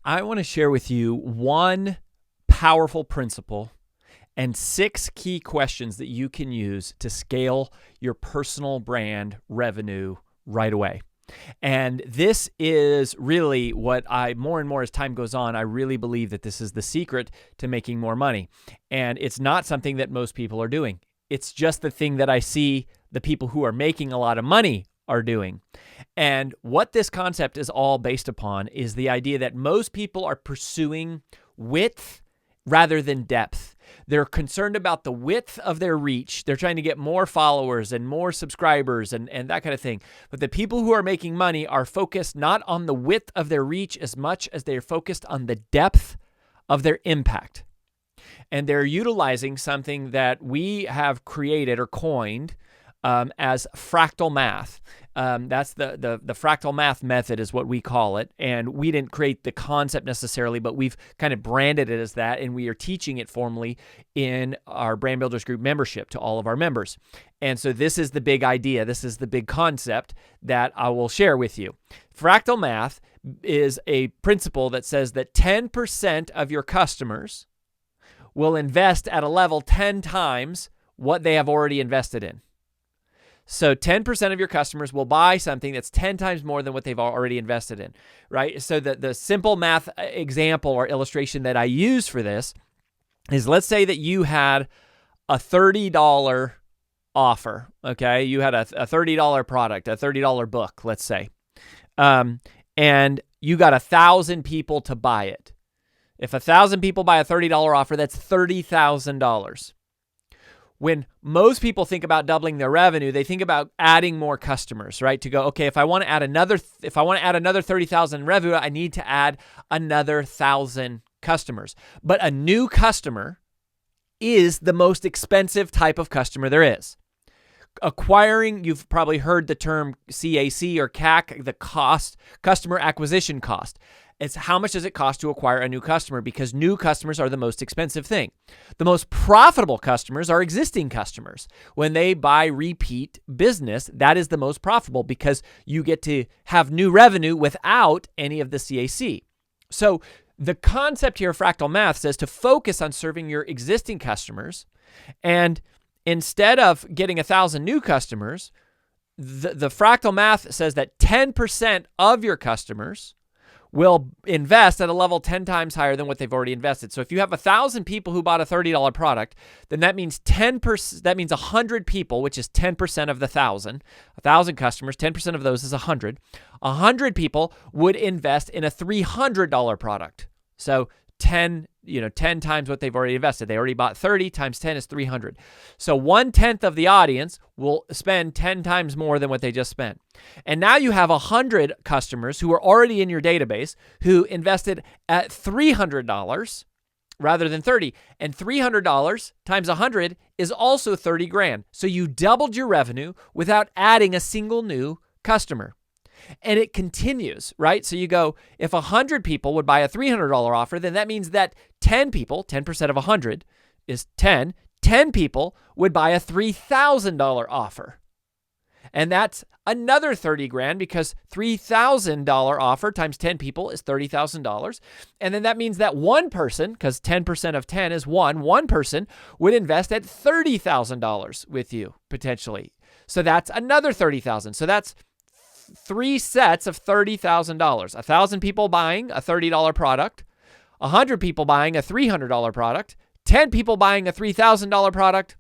I want to share with you one powerful principle and 6 key questions that you can use to scale your personal brand revenue right away. And this is really what more and more as time goes on, I really believe that this is the secret to making more money. And it's not something that most people are doing. It's just the thing that I see the people who are making a lot of money are doing. And what this concept is all based upon is the idea that most people are pursuing width rather than depth. They're concerned about the width of their reach. They're trying to get more followers and more subscribers and that kind of thing. But the people who are making money are focused not on the width of their reach as much as they're focused on the depth of their impact. And they're utilizing something that we have created or coined as fractal math. That's the fractal math method is what we call it. And we didn't create the concept necessarily, but we've kind of branded it as that. And we are teaching it formally in our Brand Builders Group membership to all of our members. And so this is the big idea. This is the big concept that I will share with you. Fractal math is a principle that says that 10% of your customers will invest at a level 10 times what they have already invested in. So 10% of your customers will buy something that's 10 times more than what they've already invested in, right? So the simple math example or illustration that I use for this is, let's say that you had a $30 offer, okay? You had a $30 product, a $30 book, let's say, and you got 1,000 people to buy it. If 1,000 people buy a $30 offer, that's $30,000. When most people think about doubling their revenue, they think about adding more customers, right? To go, okay, if I want to add another 30,000 revenue, I need to add another 1,000 customers. But a new customer is the most expensive type of customer there is. Acquiring, you've probably heard the term CAC or CAC, the cost, customer acquisition cost. It's how much does it cost to acquire a new customer, because new customers are the most expensive thing. The most profitable customers are existing customers. When they buy repeat business, that is the most profitable because you get to have new revenue without any of the CAC. So the concept here of fractal math says to focus on serving your existing customers, and instead of getting 1,000 new customers, the fractal math says that 10% of your customers will invest at a level 10 times higher than what they've already invested. So if you have 1,000 people who bought a $30 product, then that means 10%, that means 100 people, which is 10% of the 1,000 customers, 10% of those is 100. 100 people would invest in a $300 product. So 10 times what they've already invested. They already bought 30 times 10 is 300. So 1/10 of the audience will spend 10 times more than what they just spent. And now you have 100 customers who are already in your database who invested at $300 rather than 30. And $300 times 100 is also 30 grand. So you doubled your revenue without adding a single new customer. And it continues, right? So you go, if 100 people would buy a $300 offer, then that means that 10 people, 10% of 100 is 10, 10 people would buy a $3,000 offer. And that's another 30 grand because $3,000 offer times 10 people is $30,000. And then that means that one person, because 10% of 10 is one person would invest at $30,000 with you potentially. So that's another 30,000. So that's 3 sets of $30,000. 1,000 people buying a $30 product, 100 people buying a $300 product, 10 people buying a $3,000 product,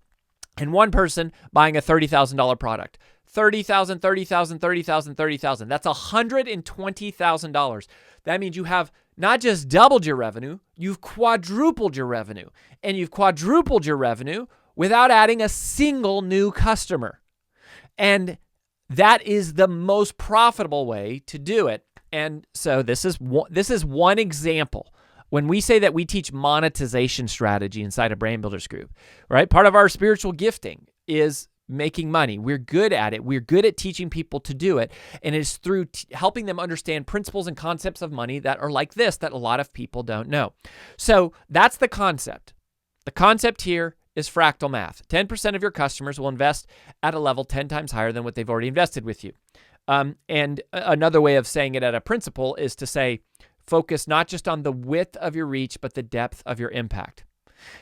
and one person buying a $30,000 product. 30,000, 30,000, 30,000, 30,000. That's $120,000. That means you have not just doubled your revenue, you've quadrupled your revenue. And you've quadrupled your revenue without adding a single new customer. And that is the most profitable way to do it. And so this is one example. When we say that we teach monetization strategy inside a Brand Builders Group, right? Part of our spiritual gifting is making money. We're good at it. We're good at teaching people to do it. And it's through helping them understand principles and concepts of money that are like this, that a lot of people don't know. So that's the concept. The concept here is fractal math. 10% of your customers will invest at a level 10 times higher than what they've already invested with you. And another way of saying it at a principle is to say focus not just on the width of your reach, but the depth of your impact.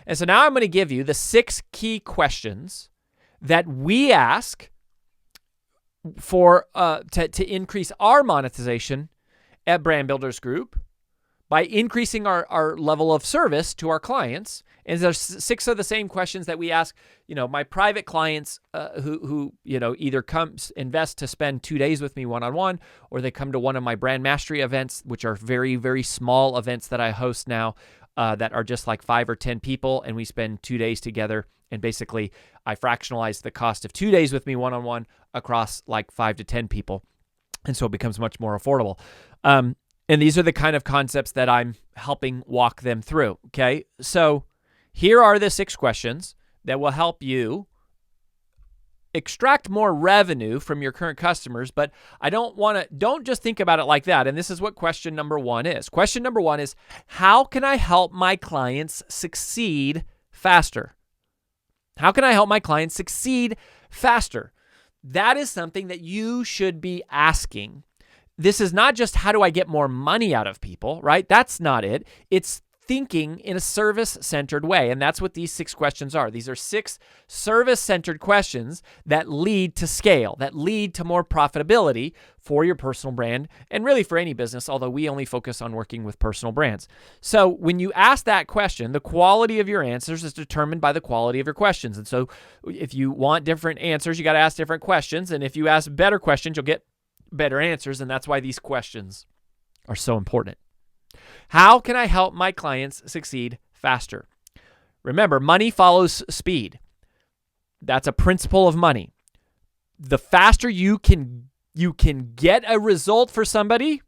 And so now I'm going to give you the 6 key questions that we ask for to increase our monetization at Brand Builders Group by increasing our level of service to our clients. And there's 6 of the same questions that we ask, my private clients who either invest to spend 2 days with me one-on-one, or they come to one of my brand mastery events, which are very, very small events that I host now that are just like 5 or 10 people. And we spend 2 days together. And basically I fractionalize the cost of 2 days with me one-on-one across like 5 to 10 people. And so it becomes much more affordable. And these are the kind of concepts that I'm helping walk them through. Okay. So here are the 6 questions that will help you extract more revenue from your current customers, but don't just think about it like that. And this is what question number 1 is. Question number 1 is, how can I help my clients succeed faster? How can I help my clients succeed faster? That is something that you should be asking. This is not just how do I get more money out of people, right? That's not it. It's thinking in a service-centered way. And that's what these 6 questions are. These are 6 service-centered questions that lead to scale, that lead to more profitability for your personal brand and really for any business, although we only focus on working with personal brands. So when you ask that question, the quality of your answers is determined by the quality of your questions. And so if you want different answers, you got to ask different questions. And if you ask better questions, you'll get better answers. And that's why these questions are so important. How can I help my clients succeed faster? Remember, money follows speed. That's a principle of money. The faster you can get a result for somebody,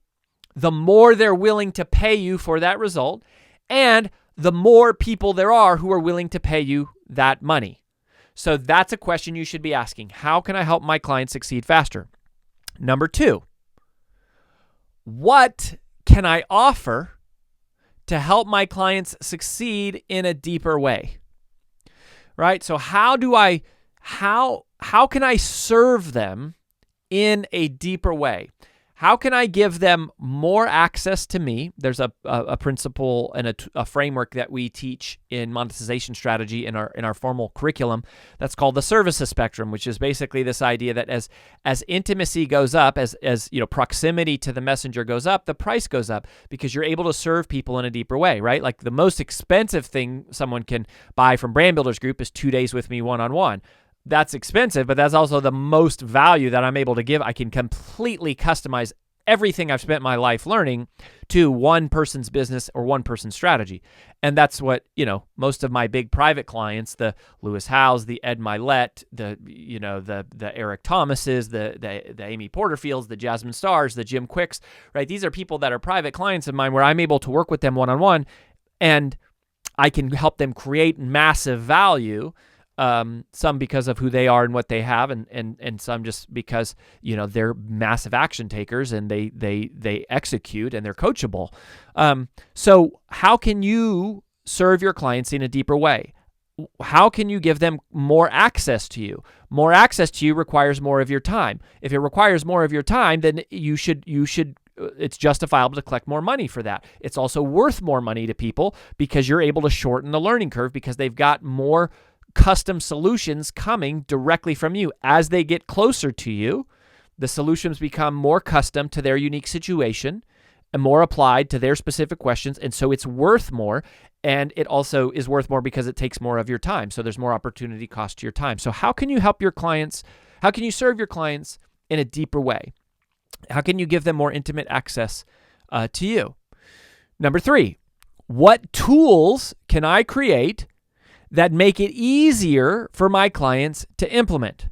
the more they're willing to pay you for that result, and the more people there are who are willing to pay you that money. So that's a question you should be asking. How can I help my clients succeed faster? Number 2, what can I offer to help my clients succeed in a deeper way? Right? So how can I serve them in a deeper way? How can I give them more access to me? There's a principle and a framework that we teach in monetization strategy in our formal curriculum that's called the services spectrum, which is basically this idea that as intimacy goes up, as proximity to the messenger goes up, the price goes up because you're able to serve people in a deeper way, right? Like the most expensive thing someone can buy from Brand Builders Group is 2 days with me one-on-one. That's expensive, but that's also the most value that I'm able to give. I can completely customize everything I've spent my life learning to one person's business or one person's strategy. And that's what, most of my big private clients, the Lewis Howes, the Ed Milet, the Eric Thomases, the Amy Porterfields, the Jasmine Stars, the Jim Quicks, right? These are people that are private clients of mine where I'm able to work with them one-on-one and I can help them create massive value. Some because of who they are and what they have, and some just because they're massive action takers and they execute and they're coachable. So how can you serve your clients in a deeper way? How can you give them more access to you? More access to you requires more of your time. If it requires more of your time, then you should. It's justifiable to collect more money for that. It's also worth more money to people because you're able to shorten the learning curve because they've got more custom solutions coming directly from you. As they get closer to you, the solutions become more custom to their unique situation and more applied to their specific questions. And so it's worth more. And it also is worth more because it takes more of your time. So there's more opportunity cost to your time. So how can you help your clients? How can you serve your clients in a deeper way? How can you give them more intimate access to you? Number 3, what tools can I create that make it easier for my clients to implement?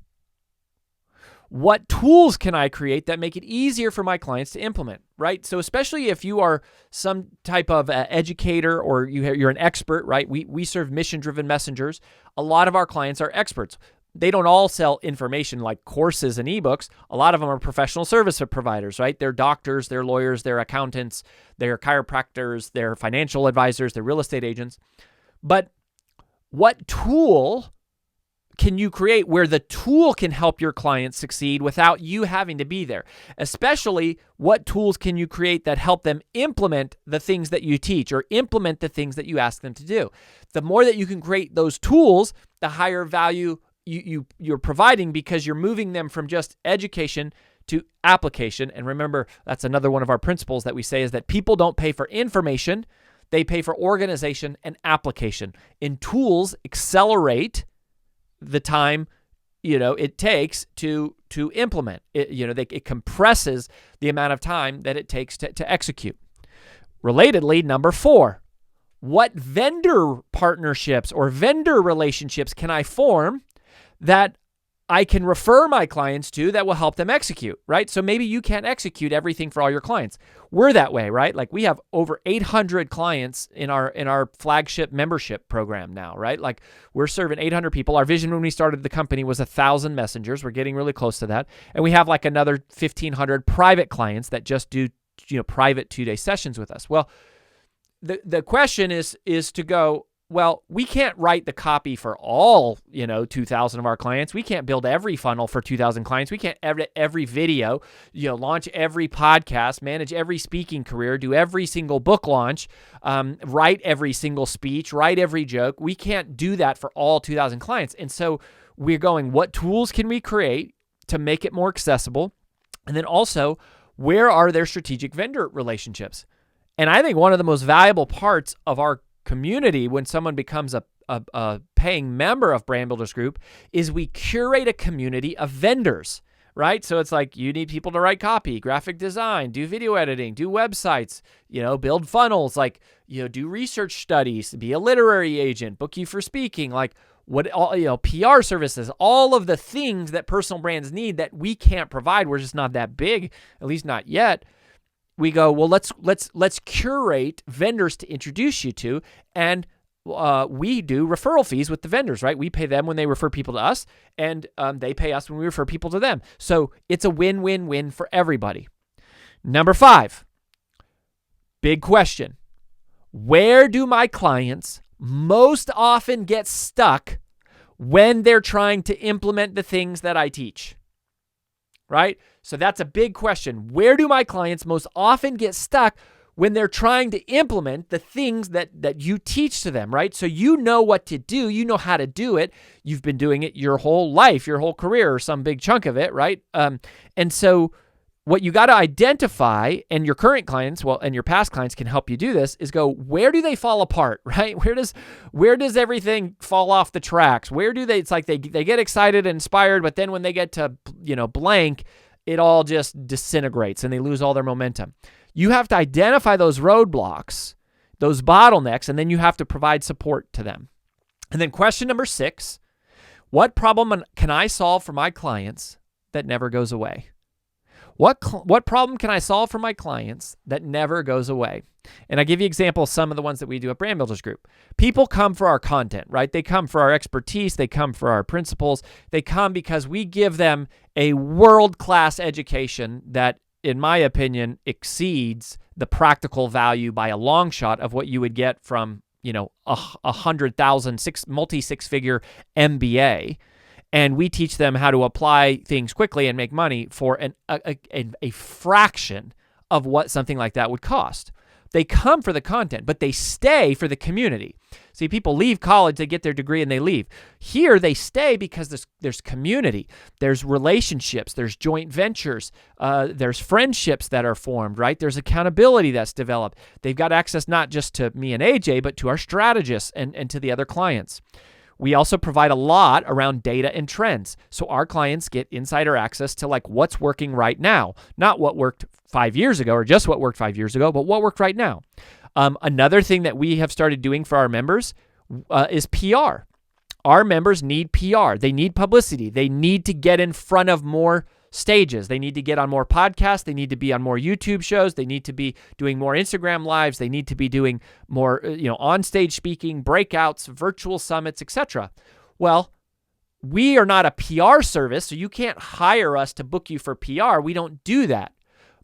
What tools can I create that make it easier for my clients to implement, right? So especially if you are some type of educator or you're an expert, right? We serve mission-driven messengers. A lot of our clients are experts. They don't all sell information like courses and ebooks. A lot of them are professional service providers, right? They're doctors, they're lawyers, they're accountants, they're chiropractors, they're financial advisors, they're real estate agents. But what tool can you create where the tool can help your clients succeed without you having to be there? Especially, what tools can you create that help them implement the things that you teach or implement the things that you ask them to do? The more that you can create those tools, the higher value you're providing, because you're moving them from just education to application. And remember, that's another one of our principles that we say, is that people don't pay for information, they pay for organization and application. And tools accelerate the time it takes to implement it. It compresses the amount of time that it takes to execute. Relatedly, number 4, what vendor partnerships or vendor relationships can I form that I can refer my clients to that will help them execute, right? So maybe you can't execute everything for all your clients. We're that way, right? Like, we have over 800 clients in our flagship membership program now, right? Like, we're serving 800 people. Our vision when we started the company was 1,000 messengers. We're getting really close to that. And we have like another 1,500 private clients that just do, private 2-day sessions with us. Well, the question is to go, well, we can't write the copy for all, 2,000 of our clients. We can't build every funnel for 2,000 clients. We can't edit every video, launch every podcast, manage every speaking career, do every single book launch, write every single speech, write every joke. We can't do that for all 2,000 clients. And so we're going, what tools can we create to make it more accessible? And then also, where are their strategic vendor relationships? And I think one of the most valuable parts of our community when someone becomes a paying member of Brand Builders Group is we curate a community of vendors, right? So it's like, you need people to write copy, graphic design, do video editing, do websites, build funnels, like, do research studies, be a literary agent, book you for speaking, like PR services, all of the things that personal brands need that we can't provide. We're just not that big, at least not yet. We go, well, let's curate vendors to introduce you to, and we do referral fees with the vendors, right? We pay them when they refer people to us, and they pay us when we refer people to them. So it's a win-win-win for everybody. Number 5, big question. Where do my clients most often get stuck when they're trying to implement the things that I teach? Right? So that's a big question. Where do my clients most often get stuck when they're trying to implement the things that you teach to them, right? So you know what to do. You know how to do it. You've been doing it your whole life, your whole career, or some big chunk of it, right? And so what you got to identify, and your current clients, and your past clients can help you do this, is go, where do they fall apart, right? Where does everything fall off the tracks? Where do it's like they get excited and inspired, but then when they get to, blank, it all just disintegrates and they lose all their momentum. You have to identify those roadblocks, those bottlenecks, and then you have to provide support to them. And then question number 6, what problem can I solve for my clients that never goes away? What problem can I solve for my clients that never goes away? And I give you examples of some of the ones that we do at Brand Builders Group. People come for our content, right? They come for our expertise. They come for our principles. They come because we give them a world-class education that, in my opinion, exceeds the practical value by a long shot of what you would get from, a 100,000 multi-six-figure MBA. And we teach them how to apply things quickly and make money for a fraction of what something like that would cost. They come for the content, but they stay for the community. See, people leave college, they get their degree, and they leave. Here, they stay because there's community, there's relationships, there's joint ventures, there's friendships that are formed, right? There's accountability that's developed. They've got access not just to me and AJ, but to our strategists and to the other clients. We also provide a lot around data and trends. So our clients get insider access to like what's working right now, not what worked 5 years ago or just what worked 5 years ago, but what worked right now. Another thing that we have started doing for our members is PR. Our members need PR. They need publicity. They need to get in front of more stages. They need to get on more podcasts. They need to be on more YouTube shows. They need to be doing more Instagram lives. They need to be doing more, on-stage speaking, breakouts, virtual summits, etc. Well, we are not a PR service, so you can't hire us to book you for PR. We don't do that.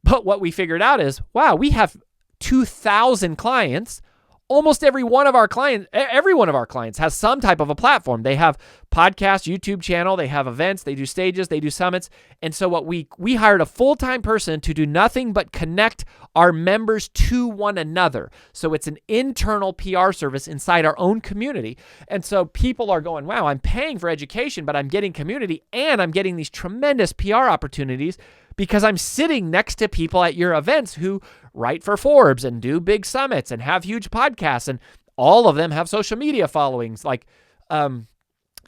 But what we figured out is, wow, we have 2,000 clients, Almost every one of our clients has some type of a platform. They have podcast, YouTube channel, they have events, they do stages, they do summits. And so what we hired a full-time person to do nothing but connect our members to one another. So it's an internal PR service inside our own community. And so people are going, wow, I'm paying for education, but I'm getting community and I'm getting these tremendous PR opportunities because I'm sitting next to people at your events who write for Forbes and do big summits and have huge podcasts, and all of them have social media followings. Like,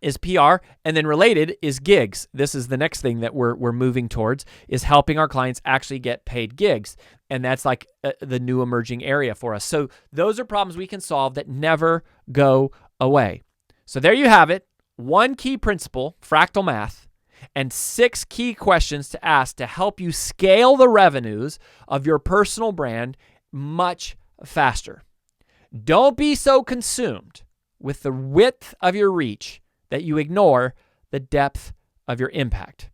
is PR, and then related is gigs. This is the next thing that we're moving towards, is helping our clients actually get paid gigs, and that's like the new emerging area for us. So those are problems we can solve that never go away. So there you have it. 1 key principle, fractal math, and 6 key questions to ask to help you scale the revenues of your personal brand much faster. Don't be so consumed with the width of your reach that you ignore the depth of your impact.